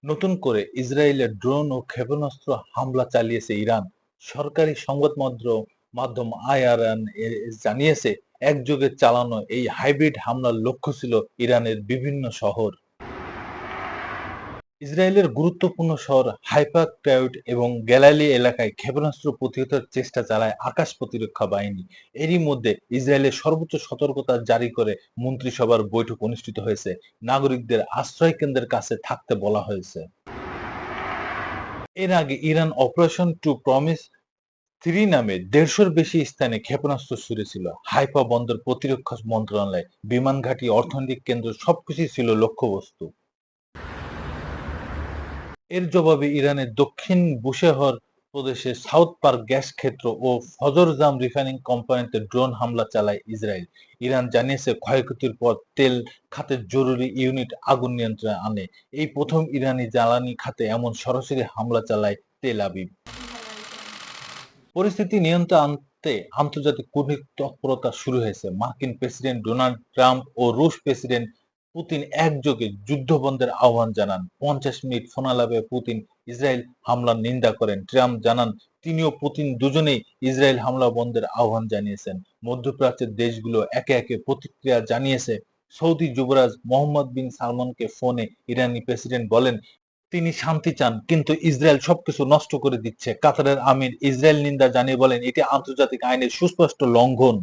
নতুন করে ইসরায়েলের ড্রোন ও ক্ষেপণাস্ত্র হামলা চালিয়েছে ইরান। সরকারি সংবাদ মাধ্যম আইআরএন জানিয়েছে, একযোগে চালানো এই হাইব্রিড হামলার লক্ষ্য ছিল ইরানের বিভিন্ন শহর। ইসরায়েলের গুরুত্বপূর্ণ শহর হাইফা, টাইউট এবং গ্যালালি এলাকায় ক্ষেপণাস্ত্র প্রতিহতের চেষ্টা চালায় আকাশ প্রতিরক্ষা বাহিনী। এরই মধ্যে ইসরায়েলের সর্বোচ্চ সতর্কতা জারি করে মন্ত্রিসভার বৈঠক অনুষ্ঠিত হয়েছে। নাগরিকদের আশ্রয় কেন্দ্রের কাছে থাকতে বলা হয়েছে। এর আগে ইরান অপারেশন টু প্রমিস 3 নামে 150-র বেশি স্থানে ক্ষেপণাস্ত্র ছুড়েছিল। হাইফা বন্দর, প্রতিরক্ষা মন্ত্রণালয়, বিমান ঘাঁটি, অর্থনৈতিক কেন্দ্র সবকিছুই ছিল লক্ষ্যবস্তু। এর জবাবে ইরানের দক্ষিণ বুশেহর প্রদেশের সাউথ পার্ক গ্যাস ক্ষেত্র ও ফজরজাম রিফাইনিং কোম্পানিতে ড্রোন হামলা চালায় ইসরায়েল। ইরান জানিয়েছে, ক্ষয়ক্ষতির পর তেল খাতের জরুরি ইউনিট আগুন নিয়ন্ত্রণে আনে। এই প্রথম ইরানি জ্বালানি খাতে এমন সরাসরি হামলা চালায় তেল আবিব। পরিস্থিতি নিয়ন্ত্রণে আনতে আন্তর্জাতিক কূটনৈতিক তৎপরতা শুরু হয়েছে। মার্কিন প্রেসিডেন্ট ডোনাল্ড ট্রাম্প ও রুশ প্রেসিডেন্ট পুতিন একযোগে যুদ্ধবন্ধের আহ্বান জানান। 50 মিনিট ফোনালাপে পুতিন ইসরায়েল হামলার নিন্দা করেন। ট্রাম্প জানান, তিনি ও পুতিন দুজনেই ইসরায়েল হামলা বন্ধের আহ্বান জানিয়েছেন। মধ্যপ্রাচ্যের দেশগুলো একে একে প্রতিক্রিয়া জানিয়েছে। সৌদি যুবরাজ মোহাম্মদ বিন সালমানকে ফোনে ইরানি প্রেসিডেন্ট বলেন, তিনি শান্তি চান, কিন্তু ইসরায়েল সবকিছু নষ্ট করে দিচ্ছে। কাতারের আমির ইসরায়েল নিন্দা জানিয়ে বলেন, এটি আন্তর্জাতিক আইনের সুস্পষ্ট লঙ্ঘন।